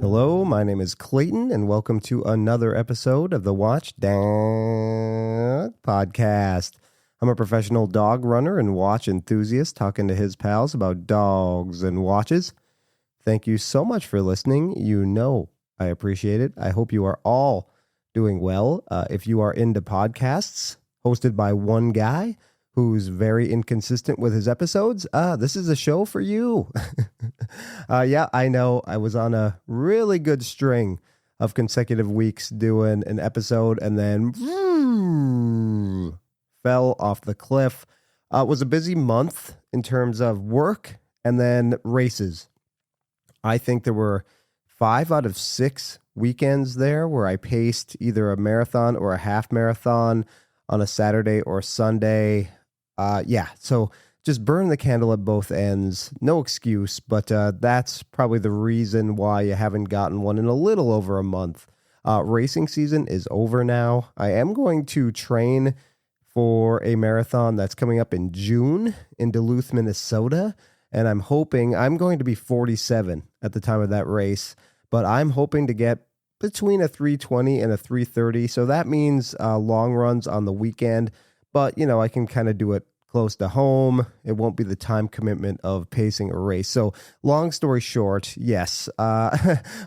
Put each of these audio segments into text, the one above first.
Hello, my name is Clayton, and welcome to another episode of the Watch Dog Podcast. I'm a professional dog runner and watch enthusiast talking to his pals about dogs and watches. Thank you so much for listening. You know I appreciate it. I hope you are all doing well. If you are into podcasts hosted by one guy who's very inconsistent with his episodes, this is a show for you. Yeah, I know. I was on a really good string of consecutive weeks doing an episode and then fell off the cliff. It was a busy month in terms of work and then races. I think there were 5 out of 6 weekends there where I paced either a marathon or a half marathon on a Saturday or Sunday. So just burn the candle at both ends. No excuse, but that's probably the reason why you haven't gotten one in a little over a month. Racing season is over now. I am going to train for a marathon that's coming up in June in Duluth, Minnesota, and I'm hoping I'm going to be 47 at the time of that race, but I'm hoping to get between a 3:20 and a 3:30, so that means long runs on the weekend, but, I can kind of do it close to home. It won't be the time commitment of pacing a race. So long story short, yes,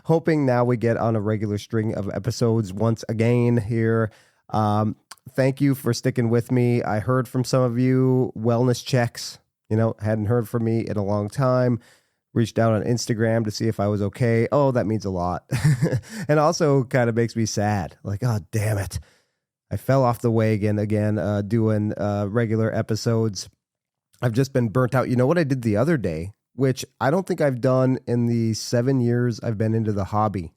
hoping now we get on a regular string of episodes once again here. Thank you for sticking with me. I heard from some of you wellness checks, hadn't heard from me in a long time. Reached out on Instagram to see if I was okay. Oh, that means a lot. And also kind of makes me sad. Like, oh, damn it. I fell off the wagon again, doing regular episodes. I've just been burnt out. You know what I did the other day, which I don't think I've done in the 7 years I've been into the hobby.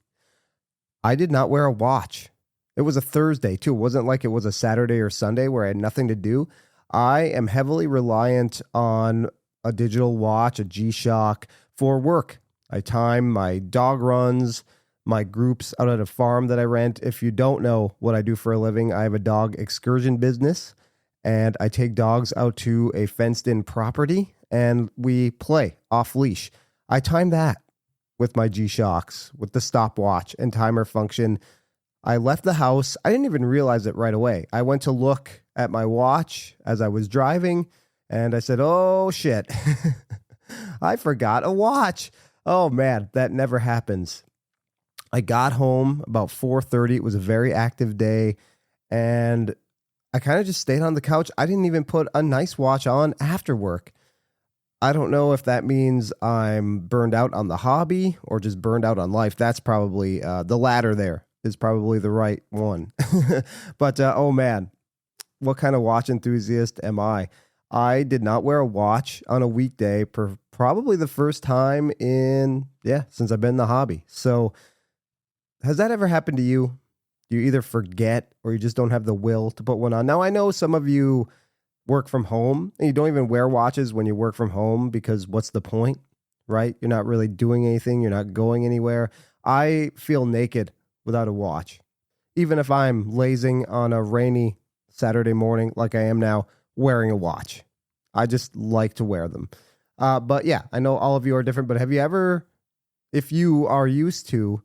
I did not wear a watch. It was a Thursday, too. It wasn't like it was a Saturday or Sunday where I had nothing to do. I am heavily reliant on a digital watch, a G-Shock, for work. I time my dog runs, my groups out at a farm that I rent. If you don't know what I do for a living, I have a dog excursion business, and I take dogs out to a fenced-in property, and we play off-leash. I time that with my G-Shocks, with the stopwatch and timer function. I left the house. I didn't even realize it right away. I went to look at my watch as I was driving, and I said, oh, shit. I forgot a watch. Oh, man, that never happens. I got home about 4:30. It was a very active day, and I kind of just stayed on the couch. I didn't even put a nice watch on after work. I don't know if that means I'm burned out on the hobby or just burned out on life. That's probably the latter there is probably the right one. But, oh, man, what kind of watch enthusiast am I? I did not wear a watch on a weekday for probably the first time since I've been in the hobby. So has that ever happened to you? You either forget or you just don't have the will to put one on. Now, I know some of you work from home and you don't even wear watches when you work from home because what's the point, right? You're not really doing anything. You're not going anywhere. I feel naked without a watch. Even if I'm lazing on a rainy Saturday morning like I am now, wearing a watch. I just like to wear them. But yeah, I know all of you are different, but have you ever, if you are used to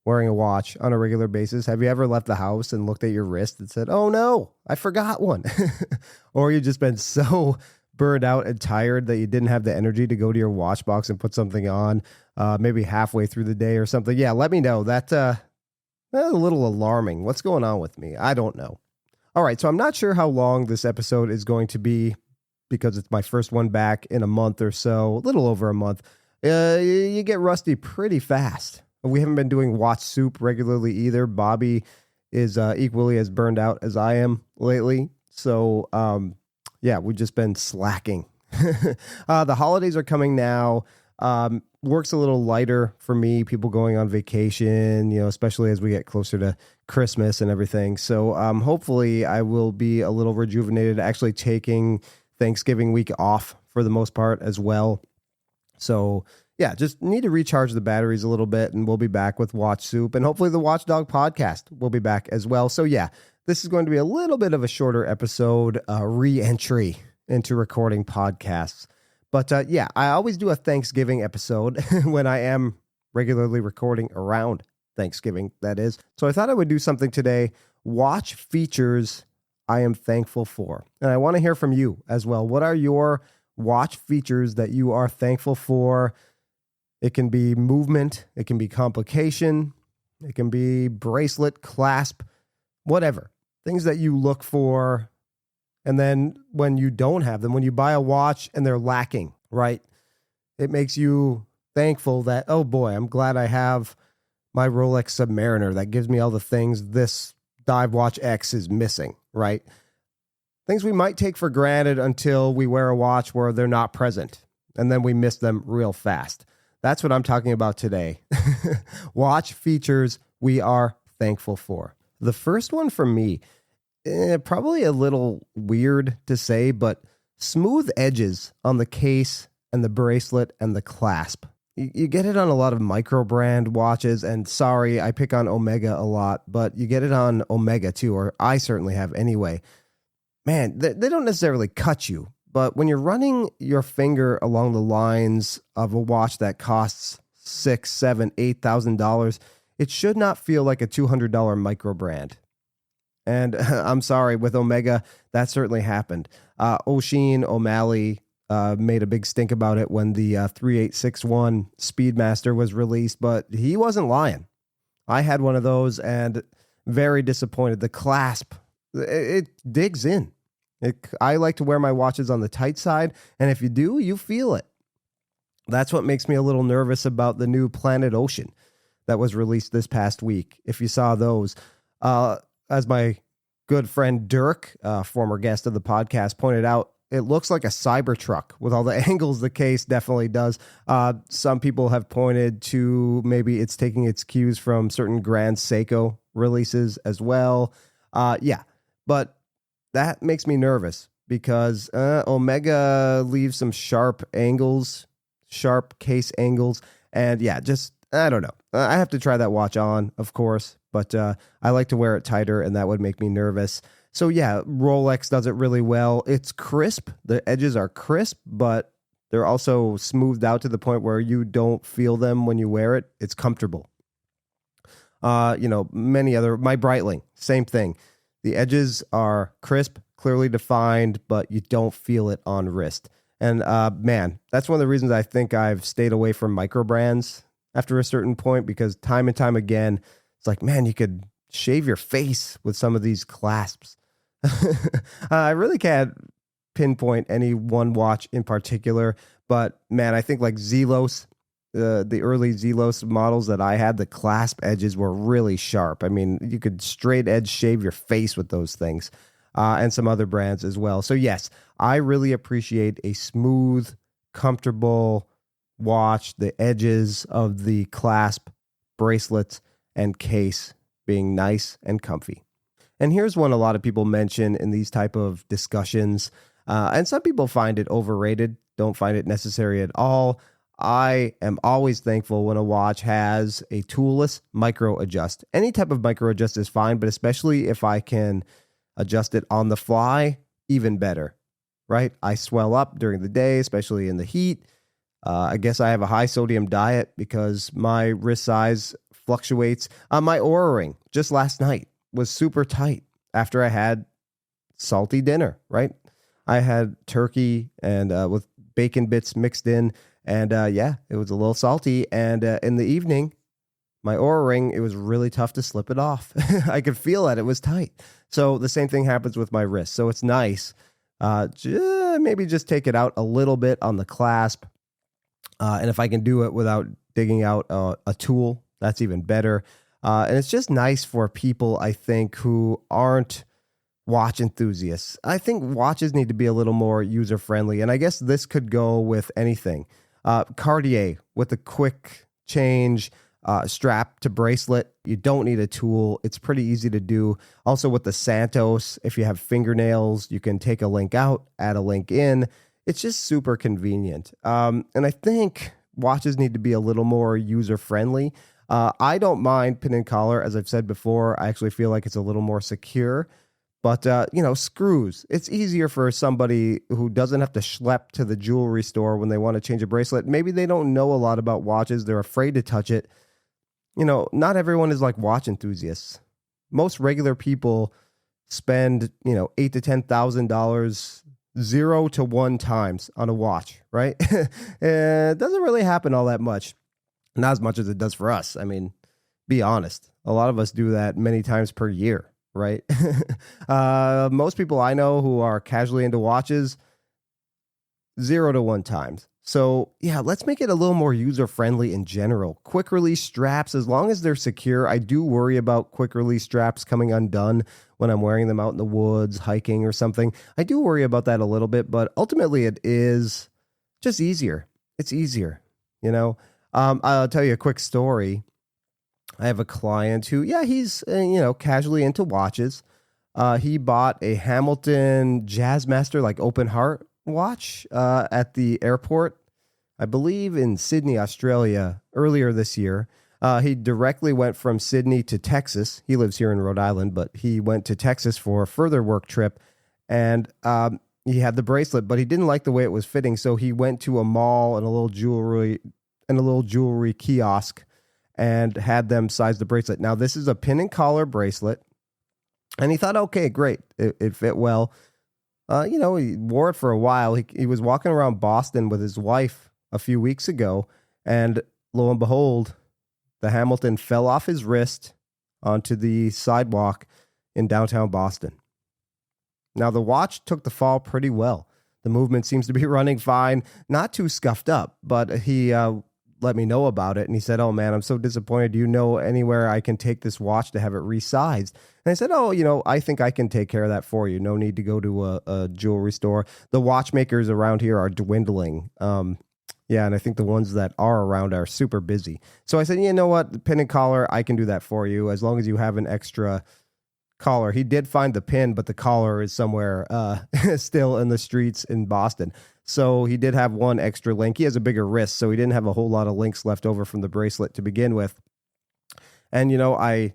wearing a watch on a regular basis, have you ever left the house and looked at your wrist and said, oh no, I forgot one? Or you've just been so burned out and tired that you didn't have the energy to go to your watch box and put something on, maybe halfway through the day or something. Yeah, let me know. That's a little alarming. What's going on with me? I don't know. All right, so I'm not sure how long this episode is going to be because it's my first one back in a month or so, a little over a month. You get rusty pretty fast. We haven't been doing Watch Soup regularly either. Bobby is equally as burned out as I am lately. So, we've just been slacking. The holidays are coming now. Work's a little lighter for me, people going on vacation, especially as we get closer to Christmas and everything. So hopefully I will be a little rejuvenated, actually taking Thanksgiving week off for the most part as well. So yeah, just need to recharge the batteries a little bit, and we'll be back with Watch Soup, and hopefully the Watchdog podcast will be back as well. So yeah, this is going to be a little bit of a shorter episode, re-entry into recording podcasts. But I always do a Thanksgiving episode when I am regularly recording around Thanksgiving, that is. So I thought I would do something today. Watch features I am thankful for. And I want to hear from you as well. What are your watch features that you are thankful for? It can be movement, it can be complication, it can be bracelet, clasp, whatever. Things that you look for. And then when you don't have them, when you buy a watch and they're lacking, right? It makes you thankful that, oh boy, I'm glad I have my Rolex Submariner that gives me all the things this Dive Watch X is missing, right? Things we might take for granted until we wear a watch where they're not present, and then we miss them real fast. That's what I'm talking about today. Watch features we are thankful for. The first one for me, probably a little weird to say, but smooth edges on the case and the bracelet and the clasp. You get it on a lot of micro brand watches, and sorry, I pick on Omega a lot, but you get it on Omega too, or I certainly have anyway. Man, they don't necessarily cut you, but when you're running your finger along the lines of a watch that costs $6,000, $7,000, $8,000, it should not feel like a $200 micro brand. And I'm sorry, with Omega, that certainly happened. Oisin O'Malley made a big stink about it when the 3861 Speedmaster was released, but he wasn't lying. I had one of those and very disappointed. The clasp, it digs in. I like to wear my watches on the tight side, and if you do, you feel it. That's what makes me a little nervous about the new Planet Ocean that was released this past week. If you saw those, as my good friend Dirk, former guest of the podcast, pointed out, it looks like a Cybertruck with all the angles the case definitely does. Some people have pointed to maybe it's taking its cues from certain Grand Seiko releases as well. But that makes me nervous because Omega leaves some sharp case angles. And I don't know. I have to try that watch on, of course, but I like to wear it tighter, and that would make me nervous. So yeah, Rolex does it really well. It's crisp. The edges are crisp, but they're also smoothed out to the point where you don't feel them when you wear it. It's comfortable. My Breitling, same thing. The edges are crisp, clearly defined, but you don't feel it on wrist. And man, that's one of the reasons I think I've stayed away from micro brands after a certain point, because time and time again, it's like, man, you could shave your face with some of these clasps. I really can't pinpoint any one watch in particular, but man, I think like Zelos, the early Zelos models that I had, the clasp edges were really sharp. I mean, you could straight edge shave your face with those things, and some other brands as well. So yes, I really appreciate a smooth, comfortable watch, the edges of the clasp, bracelets, and case being nice and comfy. And here's one a lot of people mention in these type of discussions, and some people find it overrated, don't find it necessary at all. I am always thankful when a watch has a toolless micro adjust. Any type of micro adjust is fine, but especially if I can adjust it on the fly, even better, right? I swell up during the day, especially in the heat. I guess I have a high sodium diet because my wrist size fluctuates. My Oura ring just last night was super tight after I had salty dinner, right? I had turkey and with bacon bits mixed in, and it was a little salty. And in the evening, my Oura ring, it was really tough to slip it off. I could feel that it was tight. So the same thing happens with my wrist. So it's nice. Maybe just take it out a little bit on the clasp. And if I can do it without digging out a tool, that's even better. And it's just nice for people, I think, who aren't watch enthusiasts. I think watches need to be a little more user-friendly. And I guess this could go with anything. Cartier with a quick change strap to bracelet. You don't need a tool. It's pretty easy to do. Also with the Santos, if you have fingernails, you can take a link out, add a link in. It's just super convenient. And I think watches need to be a little more user-friendly. I don't mind pin and collar. As I've said before, I actually feel like it's a little more secure. But, screws. It's easier for somebody who doesn't have to schlep to the jewelry store when they want to change a bracelet. Maybe they don't know a lot about watches. They're afraid to touch it. Not everyone is like watch enthusiasts. Most regular people spend, $8,000 to $10,000 0 to 1 times on a watch, right? It doesn't really happen all that much. Not as much as it does for us. I mean, be honest. A lot of us do that many times per year, right? Most people I know who are casually into watches, 0 to 1 times. So yeah, let's make it a little more user-friendly in general. Quick release straps, as long as they're secure. I do worry about quick release straps coming undone when I'm wearing them out in the woods, hiking or something. I do worry about that a little bit, but ultimately it is just easier. It's easier, I'll tell you a quick story. I have a client who, he's, casually into watches. He bought a Hamilton Jazzmaster, like open heart watch at the airport, I believe in Sydney, Australia, earlier this year. He directly went from Sydney to Texas. He lives here in Rhode Island, but he went to Texas for a further work trip, and he had the bracelet, but he didn't like the way it was fitting, so he went to a mall and a little jewelry kiosk and had them size the bracelet. Now, this is a pin and collar bracelet, and he thought, okay, great, it fit well. He wore it for a while. He was walking around Boston with his wife a few weeks ago, and lo and behold, the Hamilton fell off his wrist onto the sidewalk in downtown Boston. Now, the watch took the fall pretty well. The movement seems to be running fine, not too scuffed up, but he let me know about it, and he said, oh man, I'm so disappointed. Do you know anywhere I can take this watch to have it resized? And I said, oh, I think I can take care of that for you. No need to go to a jewelry store. The watchmakers around here are dwindling. And I think the ones that are around are super busy. So I said, you know what, the pin and collar, I can do that for you as long as you have an extra collar. He did find the pin, but the collar is somewhere still in the streets in Boston. So he did have one extra link. He has a bigger wrist, so he didn't have a whole lot of links left over from the bracelet to begin with. And, I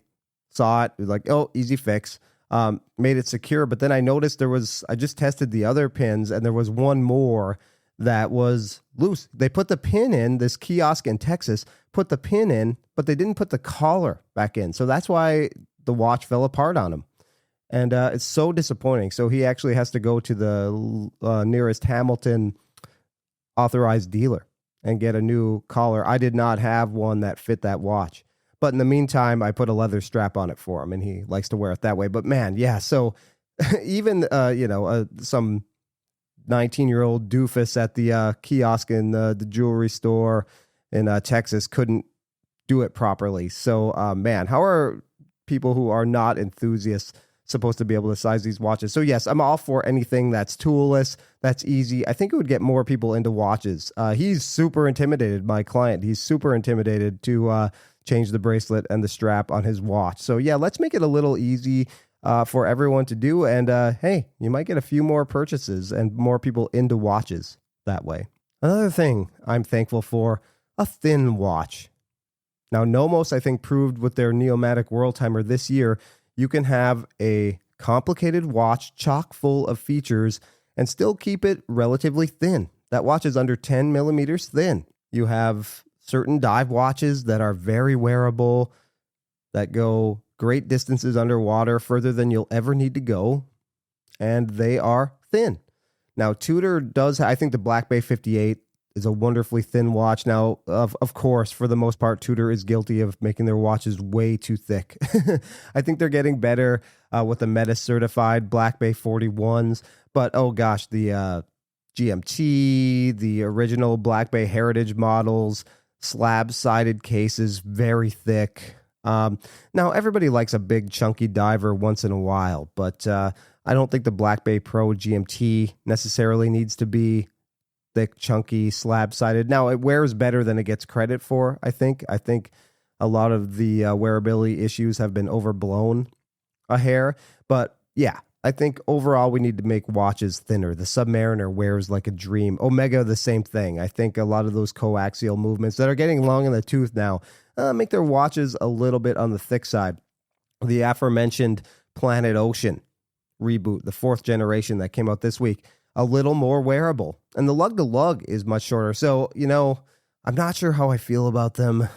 saw it, like, oh, easy fix. Made it secure. But then I noticed I just tested the other pins, and there was one more that was loose. They put the pin in, this kiosk in Texas, put the pin in, but they didn't put the collar back in. So that's why the watch fell apart on him. And it's so disappointing. So he actually has to go to the nearest Hamilton authorized dealer and get a new collar. I did not have one that fit that watch. But in the meantime, I put a leather strap on it for him, and he likes to wear it that way. But man, yeah, so even, some 19-year-old doofus at the kiosk in the jewelry store in Texas couldn't do it properly. So, man, how are people who are not enthusiasts supposed to be able to size these watches? So yes, I'm all for anything that's toolless, that's easy. I think it would get more people into watches. He's super intimidated, my client. He's super intimidated to change the bracelet and the strap on his watch. So yeah, let's make it a little easy for everyone to do. And hey, you might get a few more purchases and more people into watches that way. Another thing I'm thankful for, a thin watch. Now, Nomos, I think, proved with their Neomatic World Timer this year, you can have a complicated watch chock full of features and still keep it relatively thin. That watch is under 10 millimeters thin. You have certain dive watches that are very wearable, that go great distances underwater, further than you'll ever need to go, and they are thin. Now, Tudor does, I think the Black Bay 58 is a wonderfully thin watch. Now, of course, for the most part, Tudor is guilty of making their watches way too thick. I think they're getting better with the Metis certified Black Bay 41s, but oh gosh, the GMT, the original Black Bay Heritage models, slab-sided cases, very thick. Now, everybody likes a big chunky diver once in a while, but I don't think the Black Bay Pro GMT necessarily needs to be thick, chunky, slab-sided. Now, it wears better than it gets credit for, I think. I think a lot of the wearability issues have been overblown a hair. But yeah, I think overall we need to make watches thinner. The Submariner wears like a dream. Omega, the same thing. I think a lot of those coaxial movements that are getting long in the tooth now make their watches a little bit on the thick side. The aforementioned Planet Ocean reboot, the 4th generation that came out this week, a little more wearable. And the lug to lug is much shorter. So, I'm not sure how I feel about them.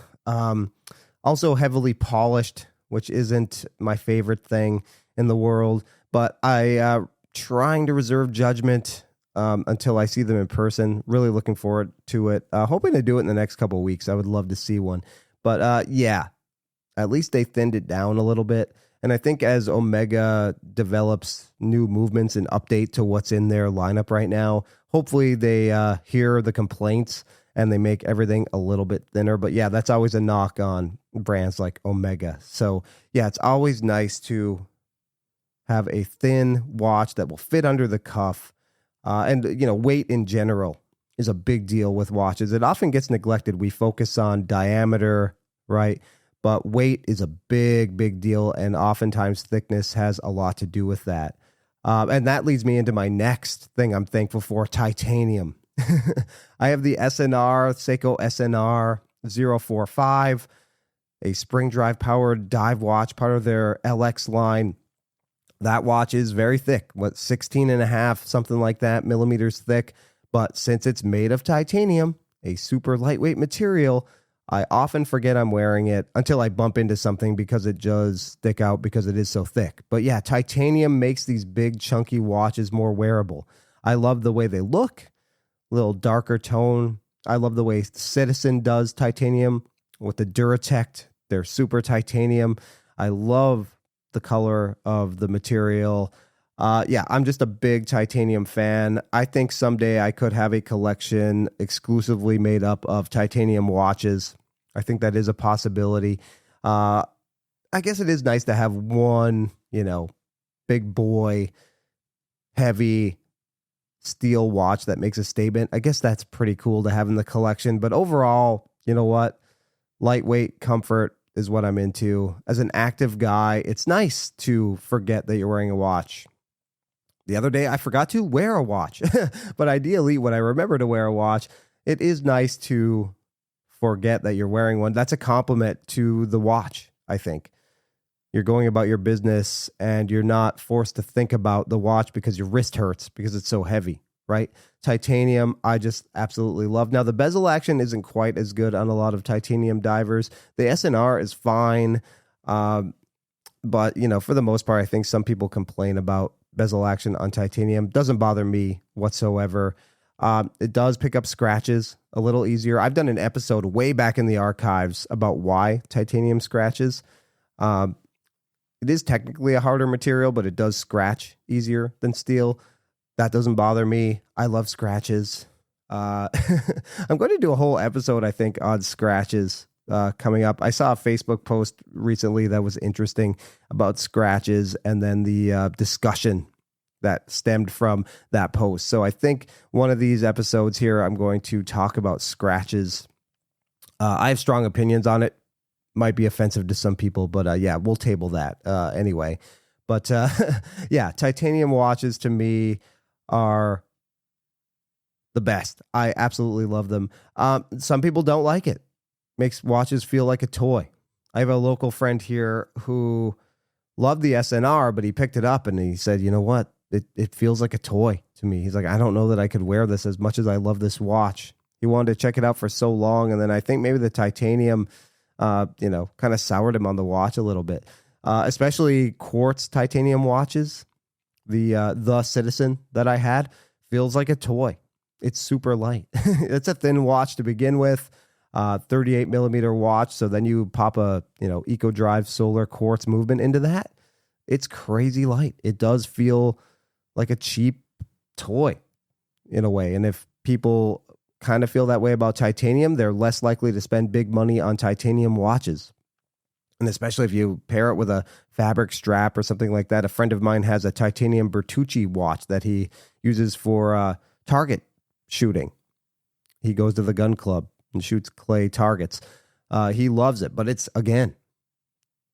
Also heavily polished, which isn't my favorite thing in the world, but I trying to reserve judgment until I see them in person. Really looking forward to it. Hoping to do it in the next couple of weeks. I would love to see one. But yeah, at least they thinned it down a little bit. And I think as Omega develops new movements and update to what's in their lineup right now, hopefully they hear the complaints and they make everything a little bit thinner. But yeah, that's always a knock on brands like Omega. So yeah, it's always nice to have a thin watch that will fit under the cuff. And weight in general is a big deal with watches. It often gets neglected. We focus on diameter, right? But weight is a big, big deal. And oftentimes thickness has a lot to do with that. And that leads me into my next thing I'm thankful for, titanium. I have the SNR, Seiko SNR 045, a spring drive powered dive watch, part of their LX line. That watch is very thick, 16 and a half, something like that, millimeters thick. But since it's made of titanium, a super lightweight material, I often forget I'm wearing it until I bump into something because it does stick out because it is so thick. But yeah, titanium makes these big chunky watches more wearable. I love the way they look, a little darker tone. I love the way Citizen does titanium with the Duratect. They're super titanium. I love the color of the material. Yeah, I'm just a big titanium fan. I think someday I could have a collection exclusively made up of titanium watches. I think that is a possibility. I guess it is nice to have one, big boy, heavy steel watch that makes a statement. I guess that's pretty cool to have in the collection. But overall, you know what? Lightweight comfort is what I'm into. As an active guy, it's nice to forget that you're wearing a watch. The other day, I forgot to wear a watch. But ideally, when I remember to wear a watch, it is nice to forget that you're wearing one. That's a compliment to the watch, I think. You're going about your business and you're not forced to think about the watch because your wrist hurts because it's so heavy, right? Titanium, I just absolutely love. Now, the bezel action isn't quite as good on a lot of titanium divers. The SNR is fine. But, for the most part, I think some people complain about bezel action on titanium. Doesn't bother me whatsoever. It does pick up scratches a little easier. I've done an episode way back in the archives about why titanium scratches. It is technically a harder material, but it does scratch easier than steel. That doesn't bother me. I love scratches. I'm going to do a whole episode, I think, on scratches coming up. I saw a Facebook post recently that was interesting about scratches and then the discussion that stemmed from that post. So I think one of these episodes here, I'm going to talk about scratches. I have strong opinions on it. Might be offensive to some people, but yeah, we'll table that anyway. But yeah, titanium watches to me are the best. I absolutely love them. Some people don't like it. Makes watches feel like a toy. I have a local friend here who loved the SNR, but he picked it up and he said, you know what? It feels like a toy to me. He's like, I don't know that I could wear this as much as I love this watch. He wanted to check it out for so long. And then I think maybe the titanium, kind of soured him on the watch a little bit, especially quartz titanium watches. The Citizen that I had feels like a toy. It's super light. It's a thin watch to begin with, 38 millimeter watch. So then you pop a, Eco Drive solar quartz movement into that. It's crazy light. It does feel like a cheap toy in a way. And if people kind of feel that way about titanium, they're less likely to spend big money on titanium watches. And especially if you pair it with a fabric strap or something like that. A friend of mine has a titanium Bertucci watch that he uses for target shooting. He goes to the gun club and shoots clay targets. He loves it, but it's, again,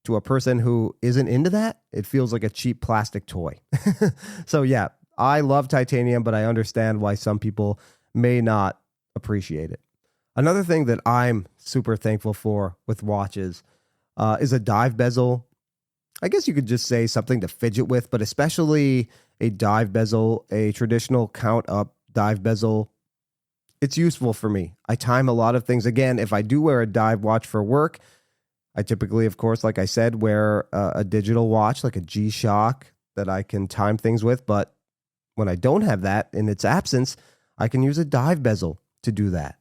to a person who isn't into that, it feels like a cheap plastic toy. So yeah, I love titanium, but I understand why some people may not appreciate it. Another thing that I'm super thankful for with watches is a dive bezel. I guess you could just say something to fidget with, but especially a dive bezel, a traditional count up dive bezel, it's useful for me. I time a lot of things. Again, if I do wear a dive watch for work, I typically, of course, like I said, wear a digital watch like a G-Shock that I can time things with. But when I don't have that in its absence, I can use a dive bezel to do that.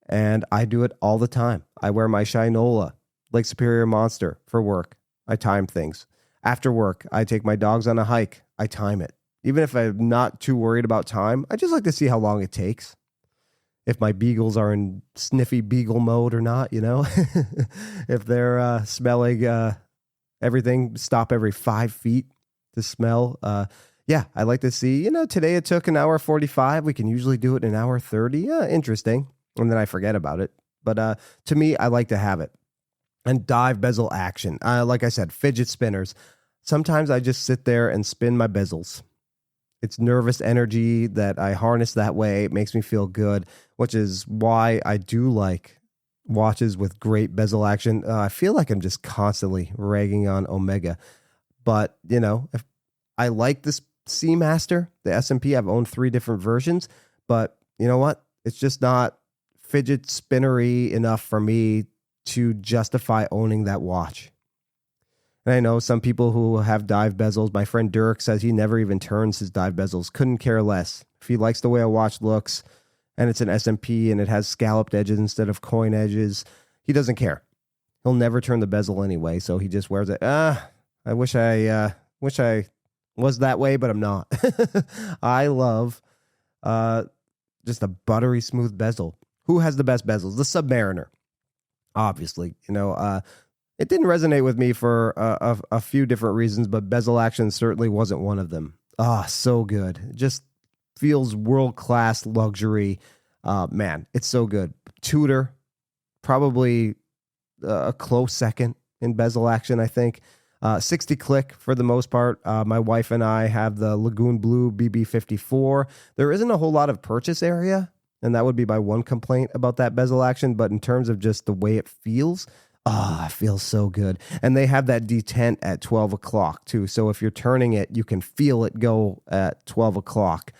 And I do it all the time. I wear my Shinola Lake Superior Monster for work. I time things. After work, I take my dogs on a hike. I time it. Even if I'm not too worried about time, I just like to see how long it takes. If my beagles are in sniffy beagle mode or not, if they're smelling everything, stop every 5 feet to smell. I like to see, today it took an hour 45. We can usually do it in an hour 30. Yeah, interesting. And then I forget about it. But to me, I like to have it. And dive bezel action. Like I said, fidget spinners. Sometimes I just sit there and spin my bezels. It's nervous energy that I harness that way. It makes me feel good, which is why I do like watches with great bezel action. I feel like I'm just constantly ragging on Omega. But, if I like this Seamaster, the S&P. I've owned 3 different versions. But you know what? It's just not fidget spinnery enough for me to justify owning that watch. And I know some people who have dive bezels. My friend Dirk says he never even turns his dive bezels. Couldn't care less. If he likes the way a watch looks and it's an S&P and it has scalloped edges instead of coin edges, he doesn't care. He'll never turn the bezel anyway, so he just wears it. I wish I was that way, but I'm not. I love just a buttery smooth bezel. Who has the best bezels? The Submariner. Obviously, it didn't resonate with me for a few different reasons, but bezel action certainly wasn't one of them. So good. It just feels world-class luxury. Man, it's so good. Tudor, probably a close second in bezel action, I think. 60 click for the most part. My wife and I have the Lagoon Blue BB54. There isn't a whole lot of purchase area, and that would be my one complaint about that bezel action. But in terms of just the way it feels, it feels so good. And they have that detent at 12 o'clock too. So if you're turning it, you can feel it go at 12 o'clock,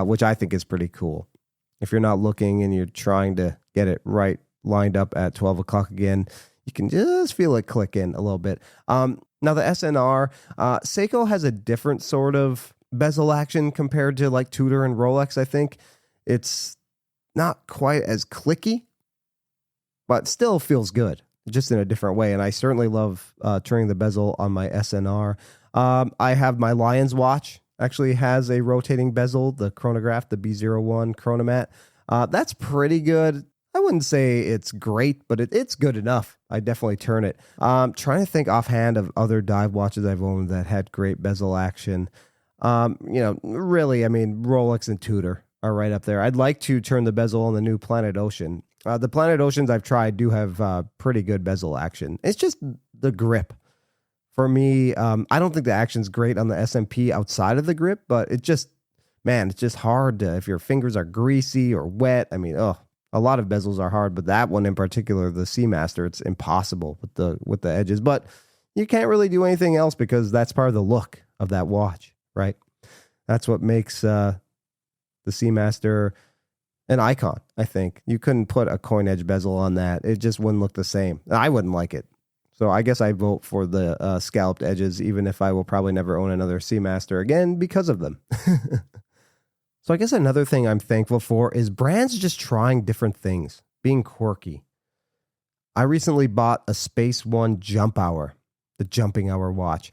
which I think is pretty cool. If you're not looking and you're trying to get it right lined up at 12 o'clock again, you can just feel it click in a little bit. Now the SNR, Seiko has a different sort of bezel action compared to like Tudor and Rolex. I think it's not quite as clicky, but still feels good, just in a different way. And I certainly love turning the bezel on my SNR. I have my Lions watch, actually has a rotating bezel, the chronograph, the B01 Chronomat. That's pretty good. I wouldn't say it's great, but it's good enough. I definitely turn it. Trying to think offhand of other dive watches I've owned that had great bezel action. Really, I mean, Rolex and Tudor are right up there. I'd like to turn the bezel on the new Planet Ocean. The Planet Oceans I've tried do have pretty good bezel action. It's just the grip. For me, I don't think the action's great on the S&P outside of the grip, but it's just hard to, if your fingers are greasy or wet. I mean, a lot of bezels are hard, but that one in particular, the Seamaster, it's impossible with the edges. But you can't really do anything else because that's part of the look of that watch, right? That's what makes the Seamaster an icon, I think. You couldn't put a coin edge bezel on that. It just wouldn't look the same. I wouldn't like it. So I guess I vote for the scalloped edges, even if I will probably never own another Seamaster again because of them. So I guess another thing I'm thankful for is brands just trying different things, being quirky. I recently bought a Space One Jump Hour, the jumping hour watch.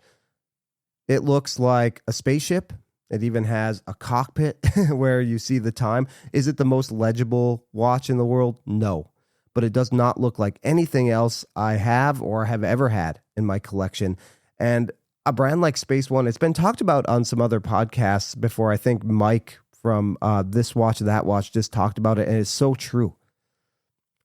It looks like a spaceship. It even has a cockpit where you see the time. Is it the most legible watch in the world? No. But it does not look like anything else I have or have ever had in my collection. And a brand like Space One, it's been talked about on some other podcasts before. I think Mike from This Watch, That Watch just talked about it, and it's so true.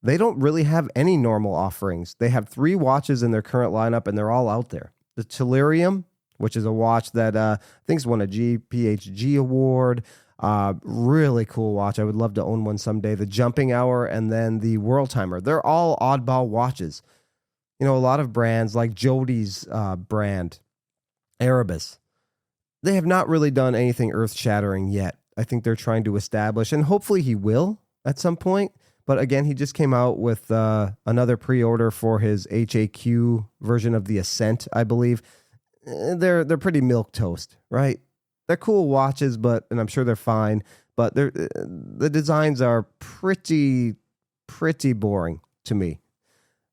They don't really have any normal offerings. They have 3 watches in their current lineup, and they're all out there. The Tellurium, which is a watch that I think's won a GPHG award. Really cool watch. I would love to own one someday. The Jumping Hour and then the World Timer. They're all oddball watches. A lot of brands like Jody's brand, Erebus, they have not really done anything earth shattering yet. I think they're trying to establish, and hopefully he will at some point. But again, he just came out with another pre-order for his HAQ version of the Ascent, I believe. They're pretty milquetoast, right? They're cool watches, and I'm sure they're fine. But the designs are pretty boring to me.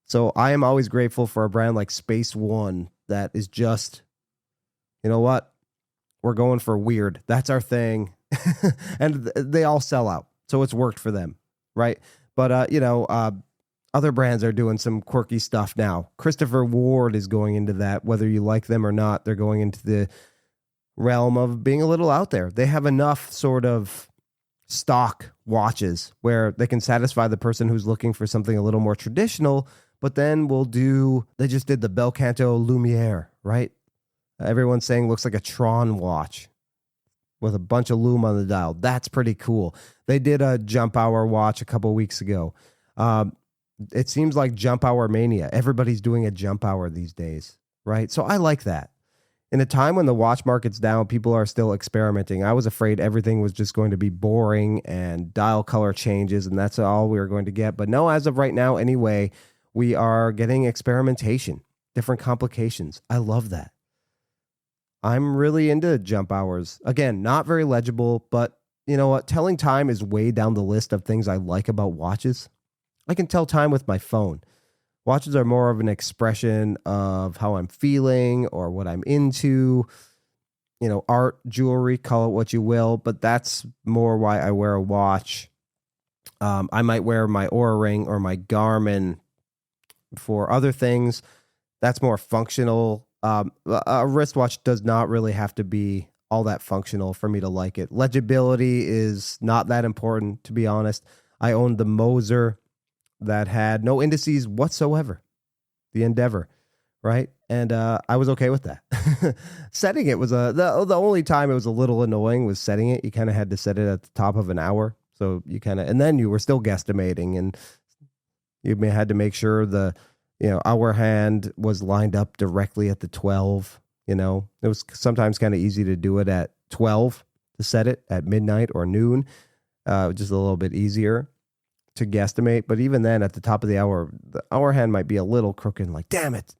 So I am always grateful for a brand like Space One that is just, you know what? We're going for weird. That's our thing. And they all sell out. So it's worked for them, right? But, other brands are doing some quirky stuff now. Christopher Ward is going into that. Whether you like them or not, they're going into the realm of being a little out there. They have enough sort of stock watches where they can satisfy the person who's looking for something a little more traditional, but then they just did the Belcanto Lumiere, right? Everyone's saying looks like a Tron watch with a bunch of lume on the dial. That's pretty cool. They did a jump hour watch a couple weeks ago. It seems like jump hour mania. Everybody's doing a jump hour these days, right? So I like that. In a time when the watch market's down, people are still experimenting. I was afraid everything was just going to be boring and dial color changes, and that's all we were going to get. But no, as of right now, anyway, we are getting experimentation, different complications. I love that. I'm really into jump hours. Again, not very legible, but you know what? Telling time is way down the list of things I like about watches. I can tell time with my phone. Watches are more of an expression of how I'm feeling or what I'm into. Art, jewelry, call it what you will, but that's more why I wear a watch. I might wear my Oura Ring or my Garmin for other things. That's more functional. A wristwatch does not really have to be all that functional for me to like it. Legibility is not that important, to be honest. I owned the Moser that had no indices whatsoever, the Endeavor, right? And I was okay with that. Setting it was the only time it was a little annoying was setting it. You kind of had to set it at the top of an hour, so and then you were still guesstimating, and you had to make sure the hour hand was lined up directly at the 12. It was sometimes kind of easy to do it at 12 to set it at midnight or noon, just a little bit easier to guesstimate. But even then, at the top of the hour hand might be a little crooked, like, damn it.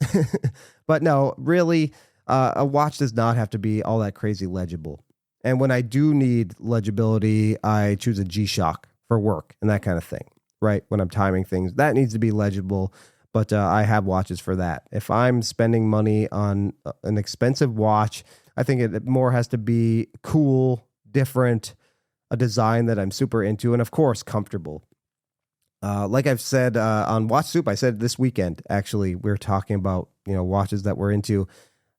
But no, really, a watch does not have to be all that crazy legible. And when I do need legibility, I choose a G-Shock for work and that kind of thing, right? When I'm timing things, that needs to be legible. But I have watches for that. If I'm spending money on an expensive watch, I think it more has to be cool, different, a design that I'm super into, and of course, comfortable. Like I've said on Watch Soup, I said this weekend, actually, we were talking about watches that we're into.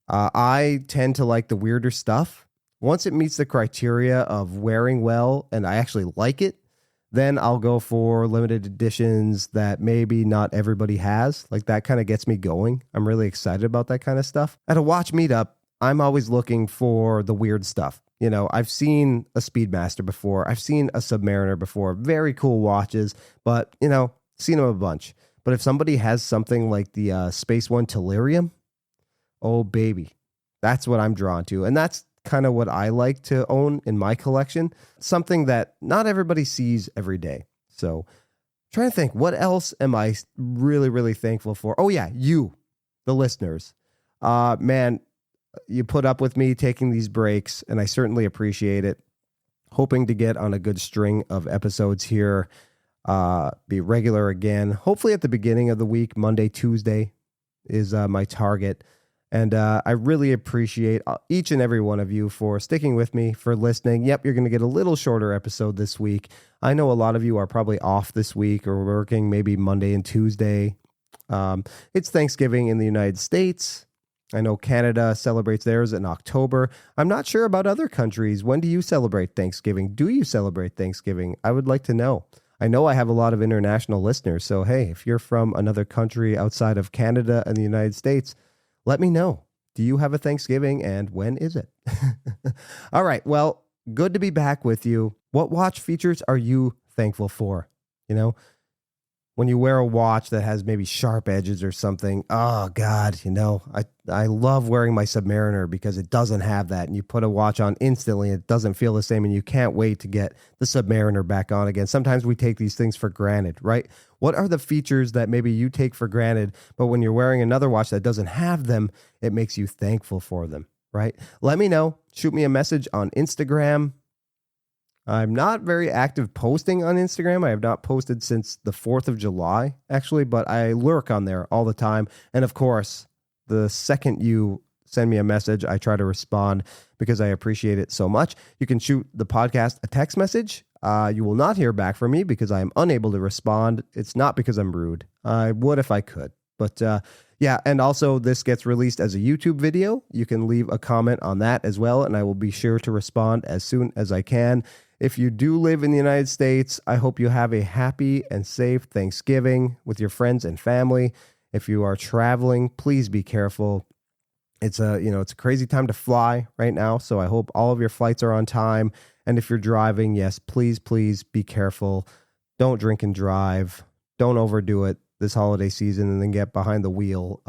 I tend to like the weirder stuff. Once it meets the criteria of wearing well and I actually like it, then I'll go for limited editions that maybe not everybody has. Like that kind of gets me going. I'm really excited about that kind of stuff. At a watch meetup, I'm always looking for the weird stuff. I've seen a Speedmaster before. I've seen a Submariner before. Very cool watches, but, seen them a bunch. But if somebody has something like the Space One Tellurium, oh, baby, that's what I'm drawn to. And that's kind of what I like to own in my collection. Something that not everybody sees every day. So trying to think, what else am I really, really thankful for? Oh, yeah, you, the listeners. Man, you put up with me taking these breaks, and I certainly appreciate it. Hoping to get on a good string of episodes here, be regular again. Hopefully at the beginning of the week, Monday, Tuesday is my target. And I really appreciate each and every one of you for sticking with me, for listening. Yep, you're going to get a little shorter episode this week. I know a lot of you are probably off this week or working maybe Monday and Tuesday. It's Thanksgiving in the United States. I know Canada celebrates theirs in October. I'm not sure about other countries. When do you celebrate Thanksgiving? Do you celebrate Thanksgiving? I would like to know. I know I have a lot of international listeners. So, hey, if you're from another country outside of Canada and the United States, let me know. Do you have a Thanksgiving, and when is it? All right. Well, good to be back with you. What watch features are you thankful for? when you wear a watch that has maybe sharp edges or something, oh God, I love wearing my Submariner because it doesn't have that. And you put a watch on instantly, it doesn't feel the same, and you can't wait to get the Submariner back on again. Sometimes we take these things for granted, right? What are the features that maybe you take for granted, but when you're wearing another watch that doesn't have them, it makes you thankful for them, right? Let me know. Shoot me a message on Instagram. I'm not very active posting on Instagram. I have not posted since the 4th of July, actually, but I lurk on there all the time. And of course, the second you send me a message, I try to respond because I appreciate it so much. You can shoot the podcast a text message. You will not hear back from me because I am unable to respond. It's not because I'm rude. I would if I could. But yeah, and also this gets released as a YouTube video. You can leave a comment on that as well, and I will be sure to respond as soon as I can. If you do live in the United States, I hope you have a happy and safe Thanksgiving with your friends and family. If you are traveling, please be careful. It's a crazy time to fly right now, so I hope all of your flights are on time. And if you're driving, yes, please be careful. Don't drink and drive. Don't overdo it this holiday season and then get behind the wheel.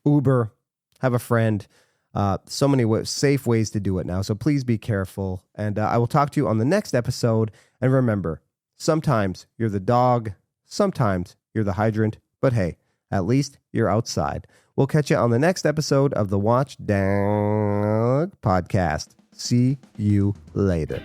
Uber, have a friend. So many safe ways to do it now. So please be careful. And I will talk to you on the next episode. And remember, sometimes you're the dog, sometimes you're the hydrant, but hey, at least you're outside. We'll catch you on the next episode of the Watch Dog Podcast. See you later.